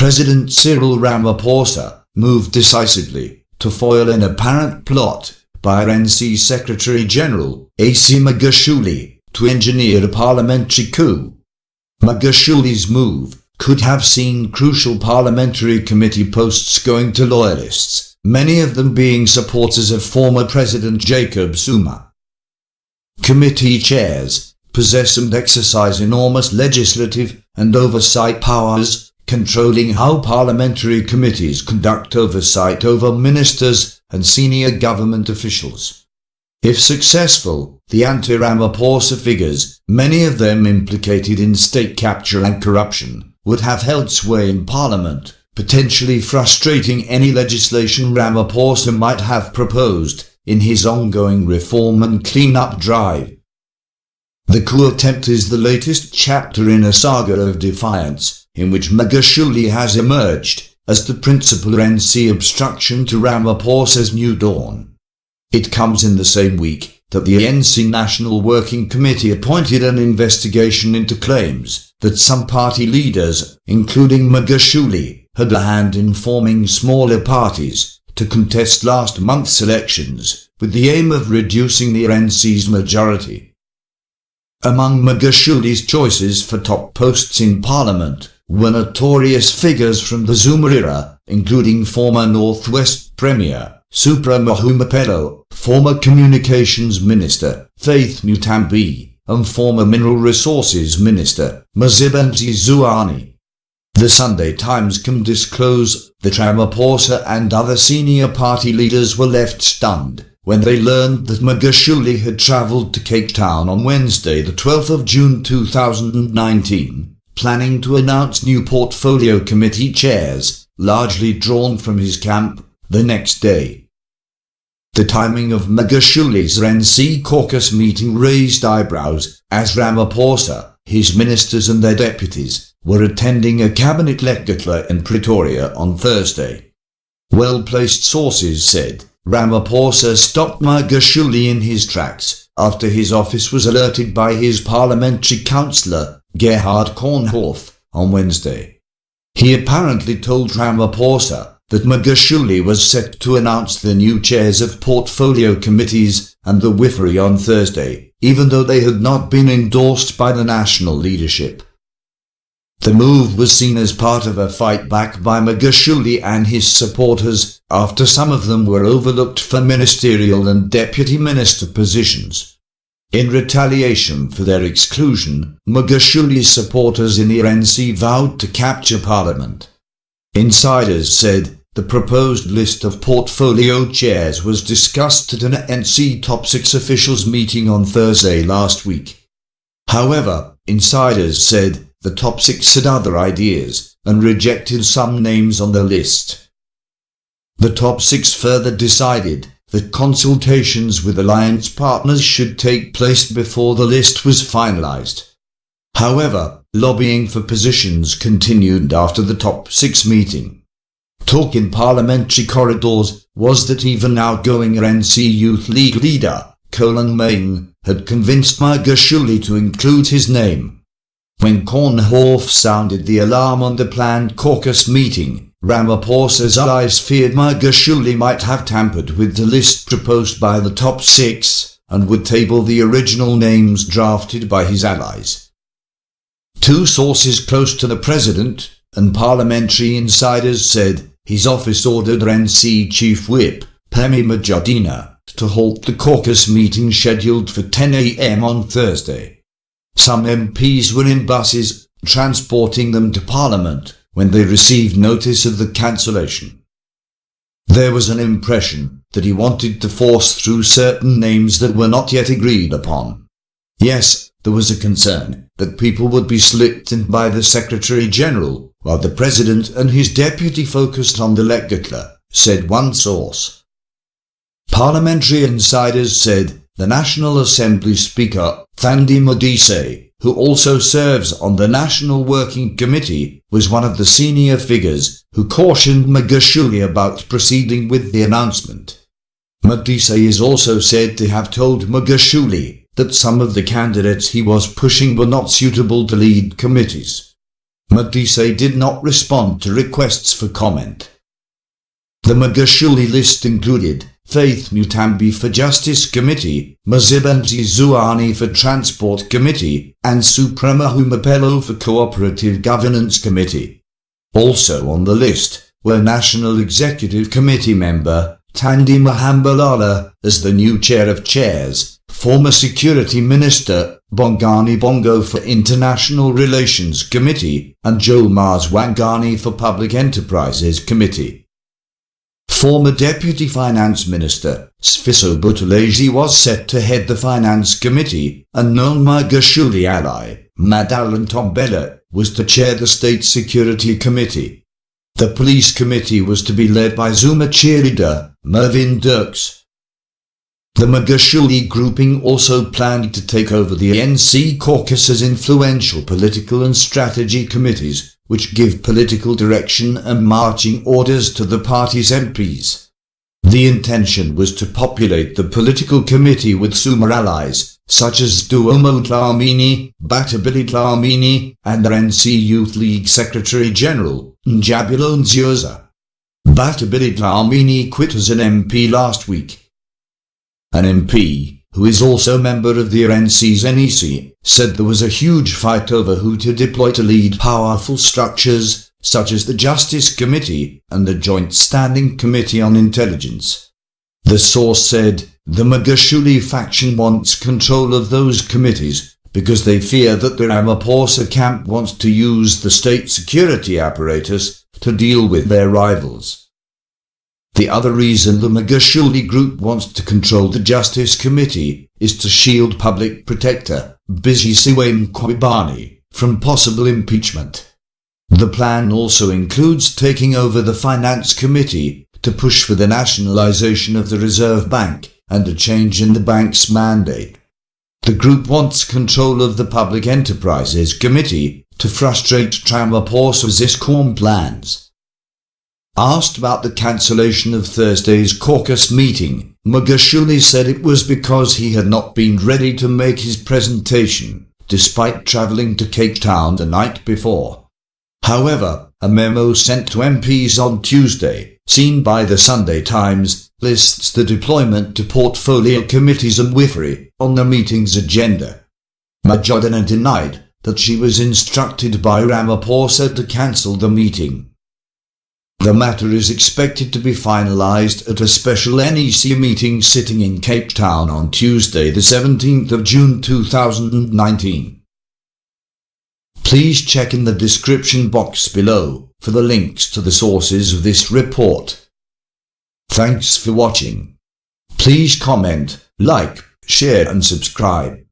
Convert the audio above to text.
President Cyril Ramaphosa moved decisively to foil an apparent plot by RNC Secretary-General A.C. Magashule to engineer a parliamentary coup. Magashule's move could have seen crucial parliamentary committee posts going to loyalists, many of them being supporters of former President Jacob Zuma. Committee chairs possess and exercise enormous legislative and oversight powers, controlling how parliamentary committees conduct oversight over ministers and senior government officials. If successful, the anti-Ramaphosa figures, many of them implicated in state capture and corruption, would have held sway in Parliament, potentially frustrating any legislation Ramaphosa might have proposed in his ongoing reform and clean-up drive. The coup attempt is the latest chapter in a saga of defiance, in which Magashule has emerged as the principal RNC obstruction to Ramaphosa's new dawn. It comes in the same week that the ANC National Working Committee appointed an investigation into claims that some party leaders, including Magashule, had a hand in forming smaller parties to contest last month's elections, with the aim of reducing the RNC's majority. Among Magashule's choices for top posts in Parliament were notorious figures from the Zuma era, including former Northwest Premier Supra Mahumapelo, former Communications Minister Faith Mutambi, and former Mineral Resources Minister Mzimba Zwane. The Sunday Times can disclose that Ramaphosa and other senior party leaders were left stunned when they learned that Magashule had travelled to Cape Town on Wednesday, the 12th of June 2019, planning to announce new portfolio committee chairs, largely drawn from his camp, the next day. The timing of Magashule's RNC caucus meeting raised eyebrows, as Ramaphosa, his ministers and their deputies were attending a cabinet lecture in Pretoria on Thursday. Well-placed sources said Ramaphosa stopped Magashule in his tracks after his office was alerted by his parliamentary councillor, Gerhard Kornhoff, on Wednesday. He apparently told Ramaphosa that Magashule was set to announce the new chairs of portfolio committees and the WIFRI on Thursday, even though they had not been endorsed by the national leadership. The move was seen as part of a fight back by Magashule and his supporters, after some of them were overlooked for ministerial and deputy minister positions. In retaliation for their exclusion, Magashule's supporters in the RNC vowed to capture Parliament. Insiders said the proposed list of portfolio chairs was discussed at an ANC top 6 officials meeting on Thursday last week. However, insiders said the top 6 had other ideas and rejected some names on the list. The top 6 further decided that consultations with alliance partners should take place before the list was finalized. However, lobbying for positions continued after the top 6 meeting. Talk in parliamentary corridors was that even outgoing RNC Youth League leader, Colin Main, had convinced Magashule to include his name. When Kornhoff sounded the alarm on the planned caucus meeting, Ramaphosa's allies feared Magashule might have tampered with the list proposed by the top 6 and would table the original names drafted by his allies. Two sources close to the president and parliamentary insiders said his office ordered RNC Chief Whip Phemi Majadina to halt the caucus meeting scheduled for 10 a.m. on Thursday. Some MPs were in buses transporting them to Parliament when they received notice of the cancellation. There was an impression that he wanted to force through certain names that were not yet agreed upon. Yes, there was a concern that people would be slipped in by the Secretary-General, while the President and his deputy focused on the lecture, said one source. Parliamentary insiders said the National Assembly Speaker, Thandi Modise, who also serves on the National Working Committee, was one of the senior figures who cautioned Magashule about proceeding with the announcement. Modise is also said to have told Magashule that some of the candidates he was pushing were not suitable to lead committees. Magashule did not respond to requests for comment. The Magashule list included Faith Mutambi for Justice Committee, Mazibanzi Zuani for Transport Committee, and Suprema Humapelo for Cooperative Governance Committee. Also on the list were National Executive Committee member Tandi Mahambalala as the new chair of chairs, former Security Minister Bongani Bongo for International Relations Committee, and Joe Mars Wangani for Public Enterprises Committee. Former Deputy Finance Minister Sfiso Buthelezi was set to head the Finance Committee, and known Magashule ally Madalan Tombela was to chair the State Security Committee. The Police Committee was to be led by Zuma cheerleader Mervyn Dirks. The Magashule grouping also planned to take over the ANC caucus's influential political and strategy committees, which give political direction and marching orders to the party's MPs. The intention was to populate the political committee with Zuma allies, such as Duomo Dlamini, Batabili Dlamini, and RNC Youth League Secretary-General Njabulon Nzioza. Batabili Dlamini quit as an MP last week. An MP, who is also member of the RNC's NEC, said there was a huge fight over who to deploy to lead powerful structures, such as the Justice Committee and the Joint Standing Committee on Intelligence. The source said, the Magashule faction wants control of those committees, because they fear that the Ramaphosa camp wants to use the state security apparatus to deal with their rivals. The other reason the Magashule group wants to control the Justice Committee is to shield Public Protector Bizisiwe Mkhwebane from possible impeachment. The plan also includes taking over the Finance Committee to push for the nationalization of the Reserve Bank and a change in the bank's mandate. The group wants control of the Public Enterprises Committee to frustrate Ramaphosa's ISCOM plans. Asked about the cancellation of Thursday's caucus meeting, Magashule said it was because he had not been ready to make his presentation, despite travelling to Cape Town the night before. However, a memo sent to MPs on Tuesday, seen by the Sunday Times, lists the deployment to portfolio committees and WIFRI on the meeting's agenda. Magashule denied that she was instructed by Ramaphosa to cancel the meeting. The matter is expected to be finalized at a special NEC meeting sitting in Cape Town on Tuesday, the 17th of June 2019. Please check in the description box below for the links to the sources of this report. Thanks for watching. Please comment, like, share and subscribe.